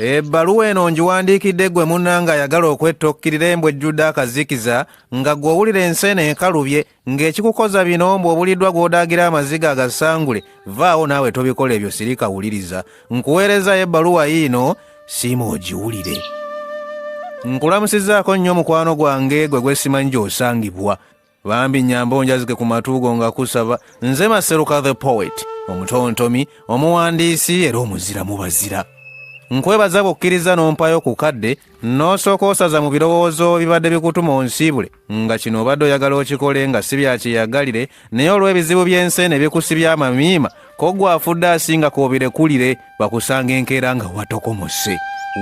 Ebbaluwa eno ngiwandiikidde ggwe munnanga ayagala okwettokkirira embwa ejjudde akazikiza nga gw'owulira enseene enkalubye ng'ekikukoza bino mbw'obuliddwa gw'odaagira amaziga agasangule vaawo naawe tobikola ebyo sirika wuliriza nkuweerezayo ebbaluwa yiino siima ogiwulire. Nkulamusizaako nnyo mukwano gwange gwe gwesimanyi gy'osangibwa bambi nnyamba onjazike ku matuugo nga kusaba nze Maseruka the Poet omutontomi omuwandiisi era omuzira mu bazira. Nkwebaza bukkiriza n'ompayo ku kadde n'osooka osaza mu birowoozo bibadde bikutuma onsiibule nga kino obadde oyagala okikole nga si byakiyagalire naye olw'ebizibu by'enseene bikusibya amamiima ko gwe afudde asinga k'obirekulire bakusanga enkeera nga watokomose.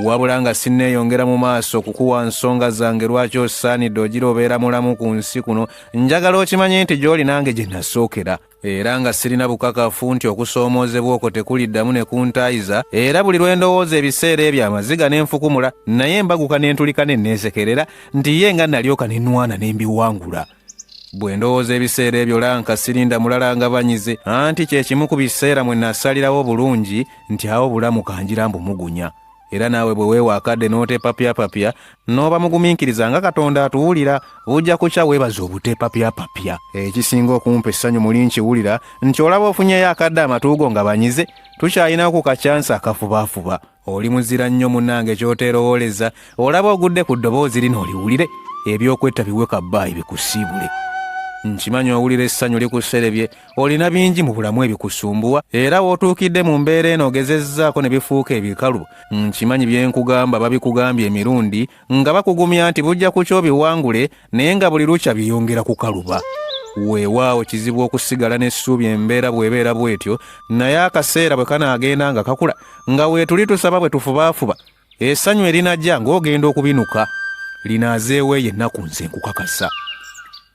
Wabula nga sinneeyongera mu maaso kukuwa nsonga zange lwaki osaanidde ogira obeera mulamu ku nsi kuno njagala okimanye nti gy'oli nange gye nasookera era nga sirina bukakafu nti okusoomoozebwa okwo tekuliddamu ne kuntaayiza era buli lwe ndowooza ebiseera ebyo amaziga ne nfukumula naye mbaguka ne ntulika ne nneesekerera nti ye nga nalyoka ne nnwana ne mbiwangula. Bwe ndowooza ebiseera ebyo lanka sirinda mulala nga banyize anti kye kimu ku biseera mwe nasalirawo bulungi nti awo bulamu kanjira mbumugunya. Era naawe bwe weewa akadde n'otepapyapapya n'oba mugumiikiriza nga Katonda atuwulira bujja kukya weebaza obutepapyapapya. Ekisinga okumpa essanyu muli nkiwulira nti olaba ofunyeyo akadde amatuugo nga banyize tukyalinawo ku kacyansi akafubaafuba. Oli muzira nnyo munnange ky'oteerowooleza olaba ogudde ku ddoboozi lino oliwulire ebyokwetta biweka bbaayi bikusiibule. Nkimanyi owulira essanyu likuserebye olina bingi mu bulamu ebikusumbuwa era wootuukidde mu mbeera eno ogezezzaako ne bifuuka ebikalu. Nkimanyi bye nkugamba babikugambye emirundi nga bakugumya nti bujja kukya obiwangule naye nga buli lukya byeyongera kukaluba. Weewaawo kizibu okusigala n'essuubi embeera bw'ebeera bw'etyo naye akaseera bwe kanaagenda nga kakula nga weetuli tusaba bwe tufubaafuba essanyu erinajja ng'ogenda okubinuka linaazeewo ennaku nze nkukakasa.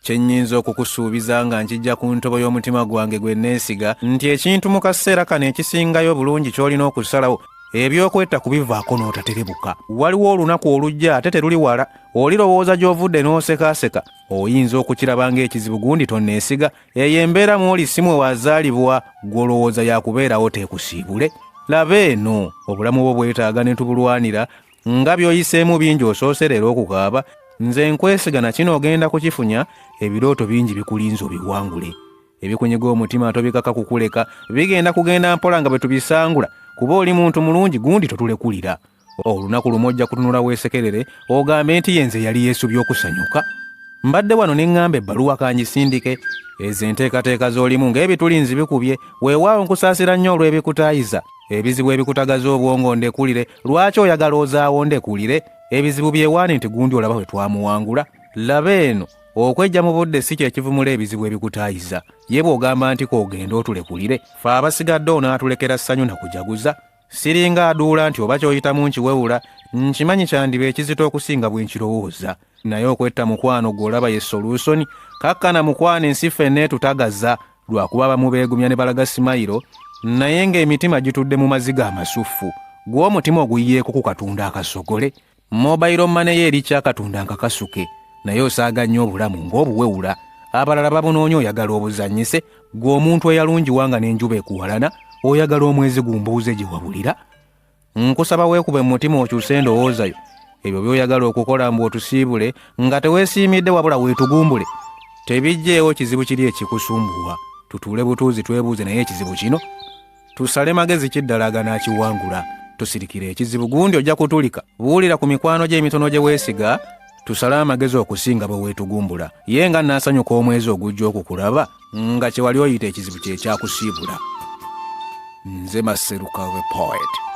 Kye nnyinza okukusuubiza nga nkijja ku ntobo y'omutima gwange gwe neesiga nti ekintu mu kaseera kano ekisingayo bulungi ky'olina okusalawo ebyokwetta kubivaako n'otaterebuka. Waliwo olunaku olujja ate teruli wala olirowooza gy'ovudde n'osekaaseka oyinza okukiraba ng'ekizibu gundi tonneesiga eyo embeera mw'oli si mwe wazaalibwa gw'olowooza yakubeerawo teekusiibule. Laba eno obulamu bwo bwetaaga ne tubulwanira nga by'oyiseemu bingi osoosera era okukaaba nze nkwesiga na kino ogenda kukifunya ebirooto bingi bikulinza obiwangule. Ebikunyiga omutima tobikaka kukuleka bigenda kugenda mpola nga bwe tubisangula kuba oli muntu mulungi gundi totulekulira. Olunaku lumu ojja kutunula weesekerere ogambe nti yenze yali yeesubye okusanyuka. Mbadde wano ne ŋŋamba ebbaluwa kangisindike ezo enteekateeka z'olimu ng'ebitulinzi bikubye weewaawo nkusaasira nnyo olw'ebikutaayiza ebizibu ebikutagaza obwongo ndekulire lwaki oyagala ozaawo ndekulire ebizibu byewaani nti gundi olaba bwe twamuwangula. Laba eno okwejja mu budde si kyekivumula ebizibu ebikutaayiza ye bw'ogamba nti koogenda otulekulire fe abasigadde onaatulekera ssanyu na kujaguza. Siringa aduula nti oba ky'oyitamu nkiwewula nkimanyi kyandiba ekizito okusinga bwe nkirowooza naye okwetta mukwano gw'olaba ye solusoni kakkana mukwano ensi ffenna etutagaza lwakuba abamu beegumya ne balaga simayiro naye ng'emitima gitudde mu maziga amasuffu gw'omutima oguyiyeeko ku Katonda akasogole. Mobile money ye eri kyakatunda nkakasuke naye osaaga nnyo obulamu ng'obuwewula abalala babunoonya oyagala obuzannyise gw'omuntu eyalungiwanga n'enjuba ekuwalana oyagala omwezi gumbuuze gye wabulira. Nkusaba weekube mu mutima okyuse endowoozayo ebyo by'oyagala okukola mbu otusiibule nga teweesiimidde wabula weetugumbule tebijjeewo kizibu kiri ekikusumbuwa. Tutuule butuuzi twebuuze naye ekizibu kino tusale magezi kiddala aganaakiwangula. Tusirikire ekizibu gundi ojja kutulika buulira ku mikwano gy'emitono gye weesiga tusale amagezi okusinga bwe weetugumbula ye nga nnaasanyuka omwezi ogujja okukulaba nga kye wali oyita ekizibu kye kyakusiibula. Nze Maseruka the Poet.